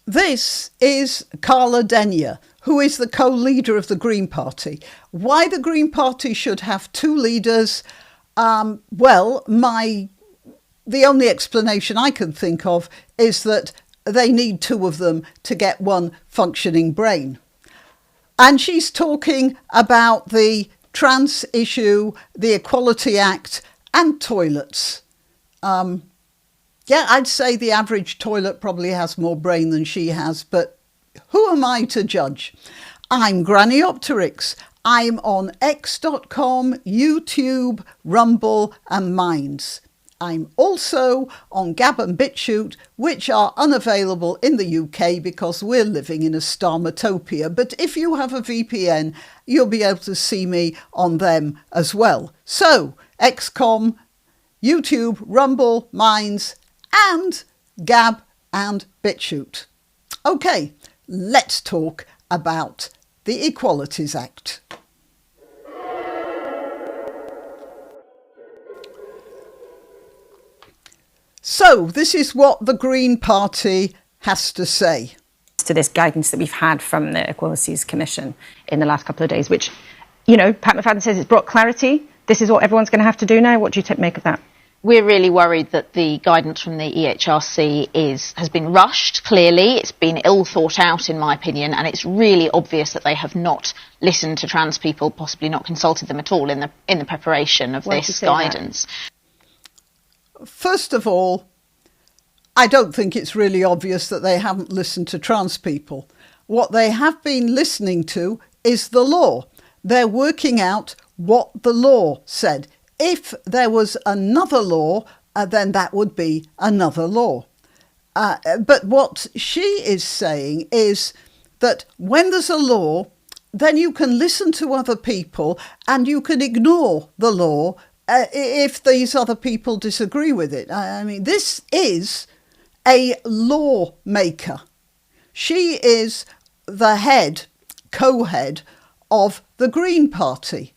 This is Carla Denyer, who is the co-leader of the Green Party. Why the Green Party should have two leaders? The only explanation I can think of is that they need two of them to get one functioning brain. And she's talking about the trans issue, the Equality Act, and toilets. I'd say the average toilet probably has more brain than she has, but who am I to judge? I'm granniopteryx. I'm on x.com, YouTube, Rumble and Minds. I'm also on Gab and BitChute, which are unavailable in the UK because we're living in a Starmatopia. But if you have a VPN, you'll be able to see me on them as well. So, XCOM, YouTube, Rumble, Minds, and Gab and BitChute. Okay, let's talk about the Equalities Act. So this is what the Green Party has to say. To this guidance that we've had from the Equalities Commission in the last couple of days, which, Pat McFadden says it's brought clarity. This is what everyone's going to have to do now. What do you make of that? We're really worried that the guidance from the EHRC has been rushed, clearly. It's been ill thought out, in my opinion, and it's really obvious that they have not listened to trans people, possibly not consulted them at all in the preparation of this guidance. First of all, I don't think it's really obvious that they haven't listened to trans people. What they have been listening to is the law. They're working out what the law said. If there was another law, then that would be another law. But what she is saying is that when there's a law, then you can listen to other people and you can ignore the law if these other people disagree with it. I mean, this is a lawmaker. She is the co-head of the Green Party.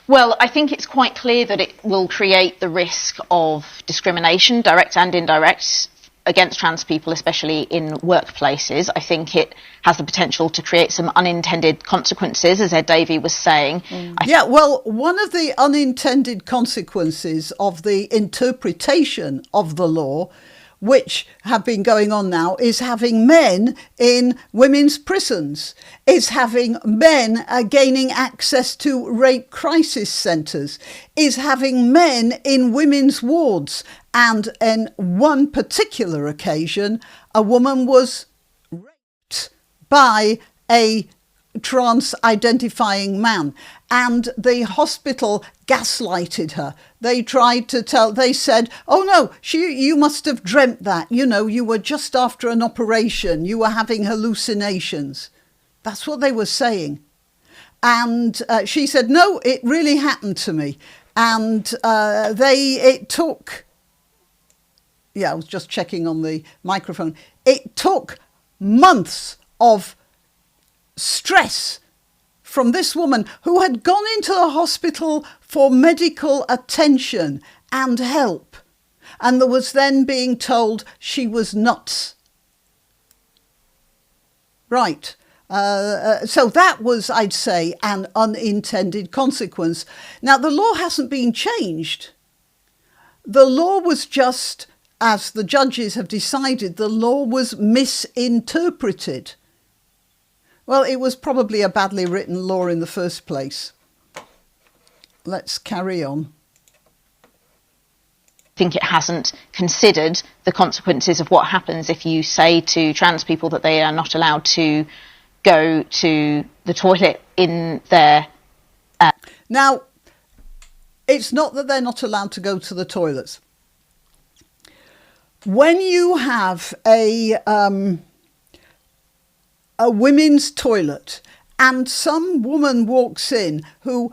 Well, I think it's quite clear that it will create the risk of discrimination, direct and indirect, against trans people, especially in workplaces. I think it has the potential to create some unintended consequences, as Ed Davey was saying. One of the unintended consequences of the interpretation of the law, which have been going on now, is having men in women's prisons, is having men gaining access to rape crisis centres, is having men in women's wards. And in one particular occasion, a woman was raped by a trans-identifying man, and the hospital gaslighted her. They said, oh no, you must have dreamt that. You were just after an operation. You were having hallucinations. That's what they were saying. And she said, no, it really happened to me. And I was just checking on the microphone. It took months of stress from this woman who had gone into the hospital for medical attention and help, and was then being told she was nuts. Right. So that was, I'd say, an unintended consequence. Now, the law hasn't been changed. The law was just, as the judges have decided, the law was misinterpreted. Well, it was probably a badly written law in the first place. Let's carry on. I think it hasn't considered the consequences of what happens if you say to trans people that they are not allowed to go to the toilet in their... Now, it's not that they're not allowed to go to the toilets. When you have a women's toilet and some woman walks in who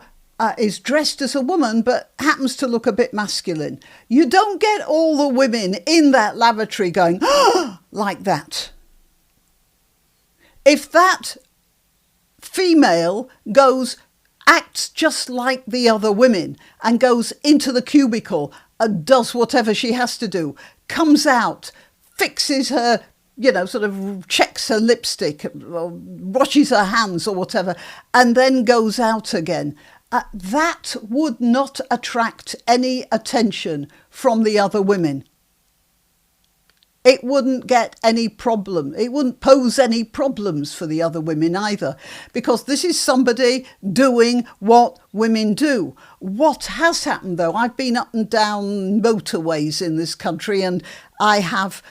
is dressed as a woman but happens to look a bit masculine, you don't get all the women in that lavatory going, oh, like that. If that female acts just like the other women and goes into the cubicle and does whatever she has to do, comes out, fixes her sort of checks her lipstick or washes her hands or whatever, and then goes out again. That would not attract any attention from the other women. It wouldn't get any problem. It wouldn't pose any problems for the other women either, because this is somebody doing what women do. What has happened, though, I've been up and down motorways in this country, and I have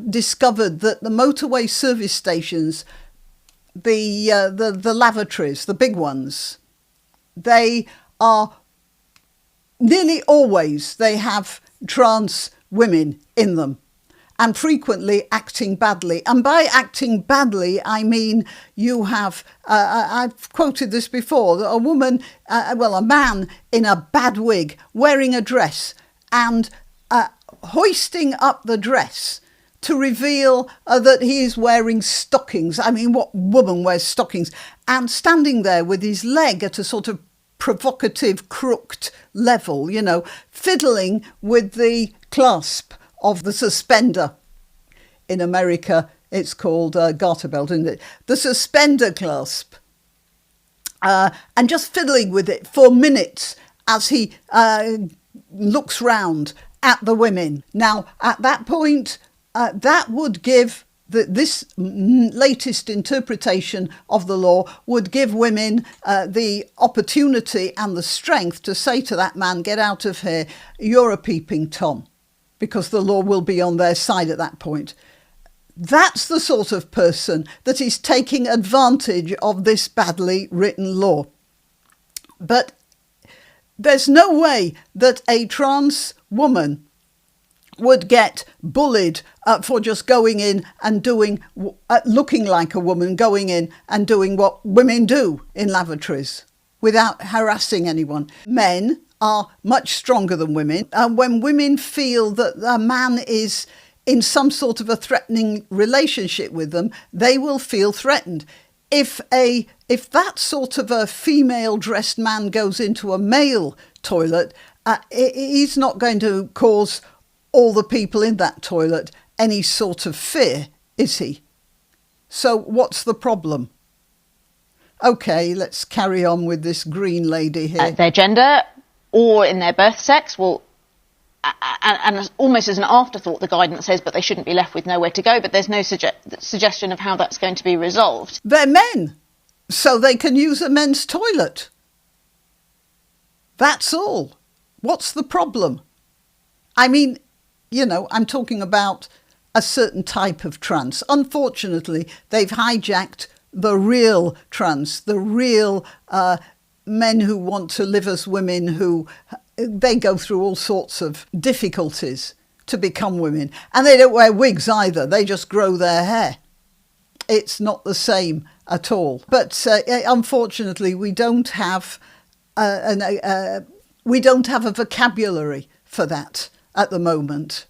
discovered that the motorway service stations, the lavatories, the big ones, they are nearly always, they have trans women in them, and frequently acting badly. And by acting badly, I mean you have, I've quoted this before, a woman, a man in a bad wig, wearing a dress and hoisting up the dress to reveal that he is wearing stockings. I mean, what woman wears stockings? And standing there with his leg at a sort of provocative, crooked level, fiddling with the clasp of the suspender. In America, it's called garter belt, isn't it? The suspender clasp. And just fiddling with it for minutes as he looks round at the women. Now, at that point, that would give this latest interpretation of the law would give women the opportunity and the strength to say to that man, get out of here, you're a peeping Tom, because the law will be on their side at that point. That's the sort of person that is taking advantage of this badly written law. But there's no way that a trans woman would get bullied for just going in and doing, looking like a woman, going in and doing what women do in lavatories without harassing anyone. Men are much stronger than women. And when women feel that a man is in some sort of a threatening relationship with them, they will feel threatened. If that sort of a female dressed man goes into a male toilet, he's not going to cause all the people in that toilet any sort of fear, is he? So what's the problem? OK, let's carry on with this green lady here. Their gender or in their birth sex, well, and almost as an afterthought, the guidance says, but they shouldn't be left with nowhere to go. But there's no suggestion of how that's going to be resolved. They're men, so they can use a men's toilet. That's all. What's the problem? I mean, I'm talking about a certain type of trans. Unfortunately, they've hijacked the real trans, the real men who want to live as women, who they go through all sorts of difficulties to become women. And they don't wear wigs either. They just grow their hair. It's not the same at all. But unfortunately, we don't have a vocabulary for that at the moment.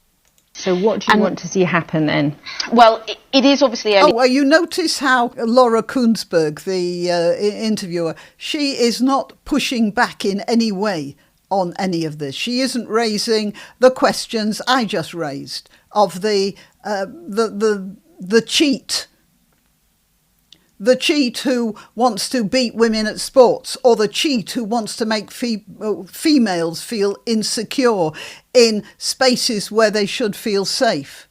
So what do you want to see happen then? Well, it is obviously early. Oh, well, you notice how Laura Kunsberg, the interviewer, she is not pushing back in any way on any of this. She isn't raising the questions I just raised of the cheat. The cheat who wants to beat women at sports, or the cheat who wants to make females feel insecure in spaces where they should feel safe.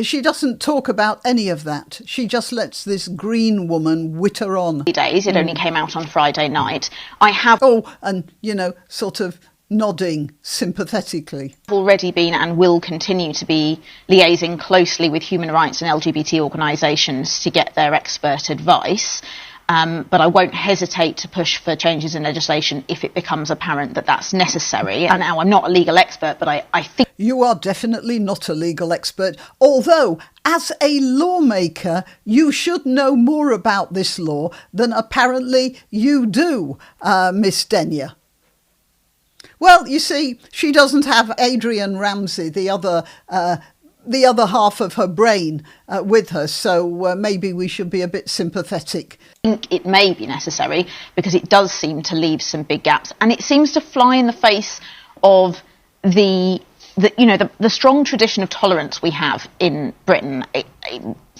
She doesn't talk about any of that. She just lets this green woman witter on. Days. It only came out on Friday night. I have... Oh, and, sort of nodding sympathetically. Already been and will continue to be liaising closely with human rights and LGBT organisations to get their expert advice. But I won't hesitate to push for changes in legislation if it becomes apparent that that's necessary. And now I'm not a legal expert, but I think... You are definitely not a legal expert, although as a lawmaker, you should know more about this law than apparently you do, Miss Denyer. Well, you see, she doesn't have Adrian Ramsey, the other half of her brain, with her, so maybe we should be a bit sympathetic. I think it may be necessary because it does seem to leave some big gaps, and it seems to fly in the face of the the strong tradition of tolerance we have in Britain.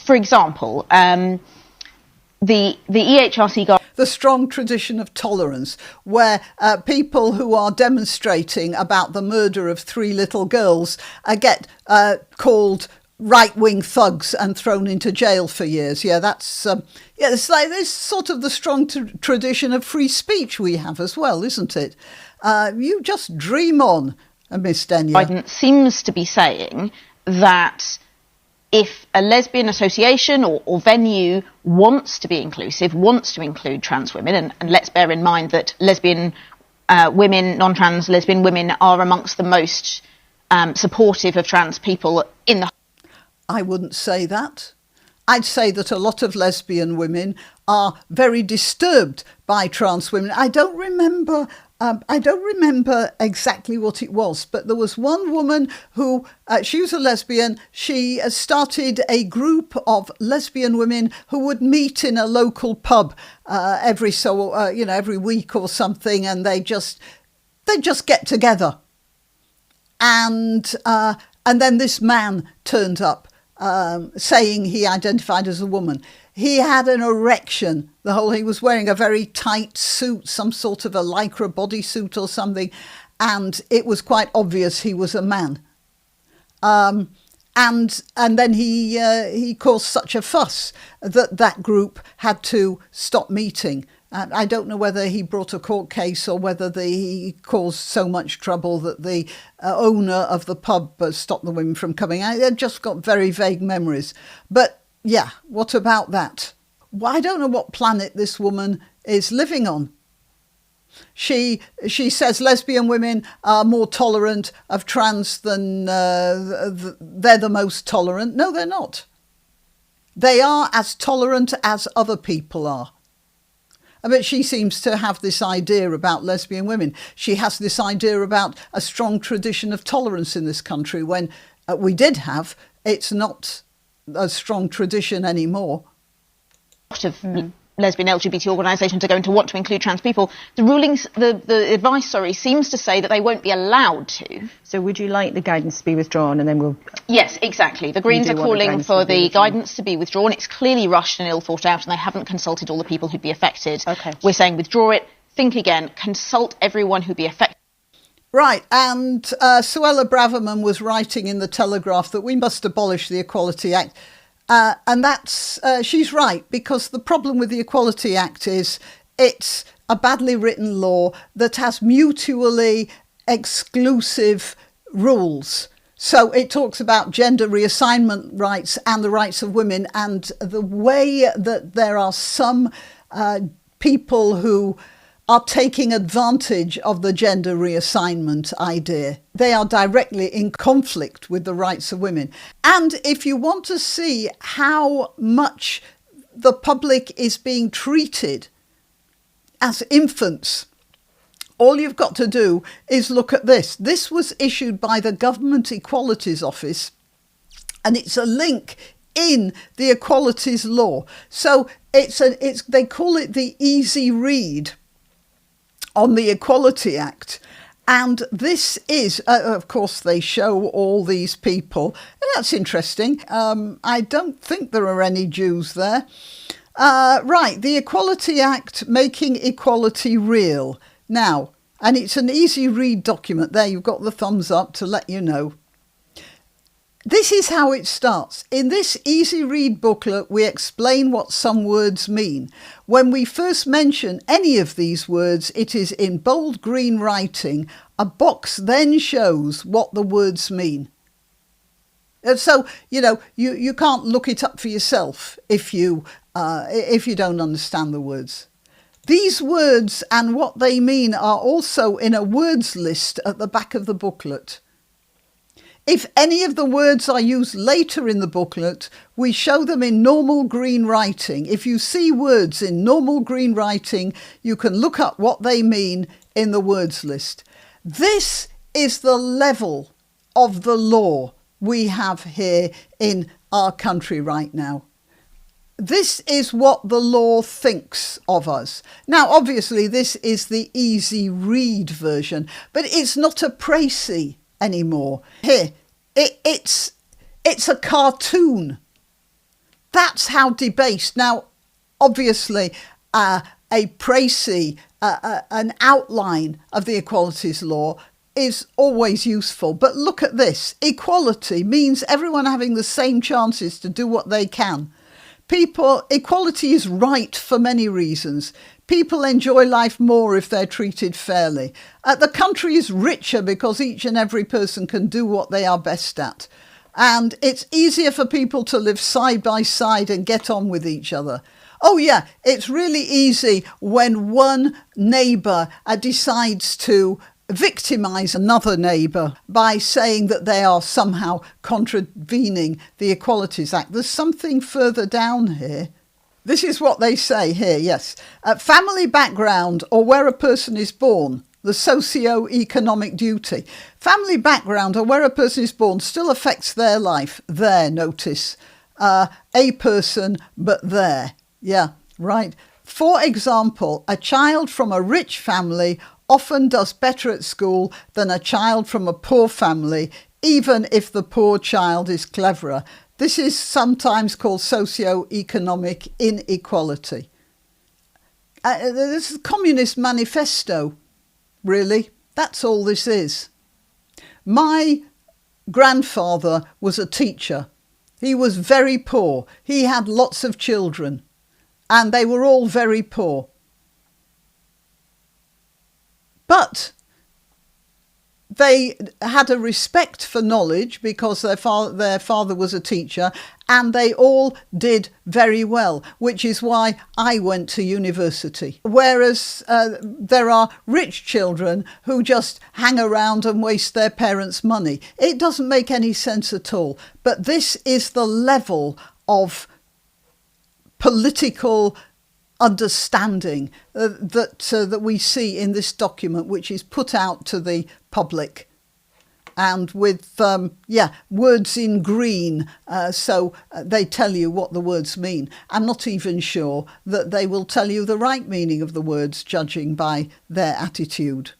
For example, the EHRC the strong tradition of tolerance, where people who are demonstrating about the murder of 3 little girls get called right-wing thugs and thrown into jail for years. Yeah, that's it's like this sort of the strong tradition of free speech we have as well, isn't it? You just dream on, Miss Denyer. Biden seems to be saying that if a lesbian association or venue wants to be inclusive, wants to include trans women, and let's bear in mind that lesbian women, non-trans lesbian women are amongst the most supportive of trans people in the... I wouldn't say that. I'd say that a lot of lesbian women are very disturbed by trans women. I don't remember exactly what it was, but there was one woman who, she was a lesbian. She started a group of lesbian women who would meet in a local pub every week or something, and they just get together. And then this man turned up, saying he identified as a woman. He had an erection. He was wearing a very tight suit, some sort of a lycra bodysuit or something, and it was quite obvious he was a man. And then he caused such a fuss that group had to stop meeting. I don't know whether he brought a court case or whether he caused so much trouble that the owner of the pub stopped the women from coming. I just got very vague memories. But yeah, what about that? Well, I don't know what planet this woman is living on. She says lesbian women are more tolerant of trans than they're the most tolerant. No, they're not. They are as tolerant as other people are. But she seems to have this idea about lesbian women. She has this idea about a strong tradition of tolerance in this country when we did have. It's not a strong tradition anymore. A lot of lesbian LGBT organisations are going to want to include trans people. The rulings, the advice, seems to say that they won't be allowed to. So would you like the guidance to be withdrawn, and then we'll... Yes, exactly. The Greens are calling for the guidance to be withdrawn. It's clearly rushed and ill thought out, and they haven't consulted all the people who'd be affected. Okay. We're saying withdraw it, think again, consult everyone who'd be affected. Right, and Suella Braverman was writing in the Telegraph that we must abolish the Equality Act. And that's, she's right, because the problem with the Equality Act is it's a badly written law that has mutually exclusive rules. So it talks about gender reassignment rights and the rights of women, and the way that there are some people who are taking advantage of the gender reassignment idea. They are directly in conflict with the rights of women. And if you want to see how much the public is being treated as infants, all you've got to do is look at this. This was issued by the Government Equalities Office, and it's a link in the Equalities Law. So they call it the easy read on the Equality Act. And this is, of course, they show all these people. That's interesting. I don't think there are any Jews there. Right, the Equality Act, making equality real. Now, and it's an easy read document. There, you've got the thumbs up to let you know. This is how it starts. In this easy read booklet, we explain what some words mean. When we first mention any of these words, it is in bold green writing. A box then shows what the words mean. So, you can't look it up for yourself if you don't understand the words. These words and what they mean are also in a words list at the back of the booklet. If any of the words are used later in the booklet, we show them in normal green writing. If you see words in normal green writing, you can look up what they mean in the words list. This is the level of the law we have here in our country right now. This is what the law thinks of us. Now, obviously, this is the easy read version, but it's not a précis anymore. Here, it's a cartoon. That's how debased. Now, obviously, a précis, an outline of the equalities law is always useful. But look at this. Equality means everyone having the same chances to do what they can. Equality is right for many reasons. People enjoy life more if they're treated fairly. The country is richer because each and every person can do what they are best at. And it's easier for people to live side by side and get on with each other. Oh yeah, it's really easy when one neighbour decides to victimise another neighbour by saying that they are somehow contravening the Equalities Act. There's something further down here. This is what they say here, yes. Family background or where a person is born, the socio-economic duty. Family background or where a person is born still affects their life. There, notice. A person, but there. Yeah, right. For example, a child from a rich family often does better at school than a child from a poor family, even if the poor child is cleverer. This is sometimes called socio-economic inequality. This is a communist manifesto, really. That's all this is. My grandfather was a teacher. He was very poor. He had lots of children, and they were all very poor. But they had a respect for knowledge because their father was a teacher, and they all did very well, which is why I went to university. Whereas there are rich children who just hang around and waste their parents' money. It doesn't make any sense at all. But this is the level of political understanding that we see in this document, which is put out to the public, and with words in green, so they tell you what the words mean. I'm not even sure that they will tell you the right meaning of the words, judging by their attitude.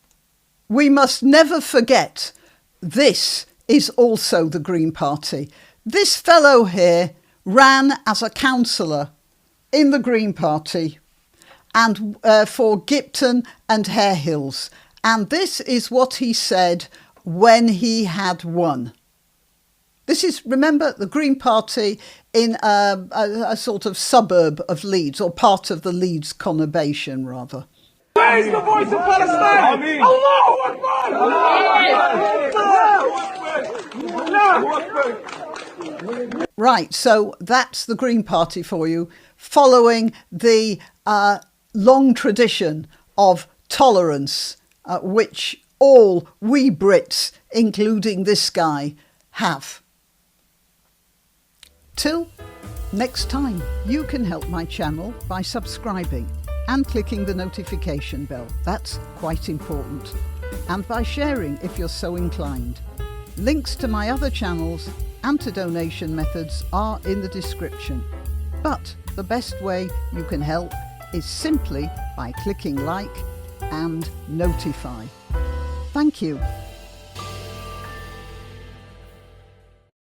We must never forget this is also the Green Party. This fellow here ran as a councillor in the Green Party and for Gipton and Hare Hills. And this is what he said when he had won. This is, remember, the Green Party in a sort of suburb of Leeds, or part of the Leeds conurbation, rather. Raise the voice of Palestine! Allahu Akbar! Right, so that's the Green Party for you, following the long tradition of tolerance, which all we Brits, including this guy, have. Till next time, you can help my channel by subscribing and clicking the notification bell. That's quite important. And by sharing if you're so inclined. Links to my other channels and to donation methods are in the description. But the best way you can help is simply by clicking like and notify. Thank you.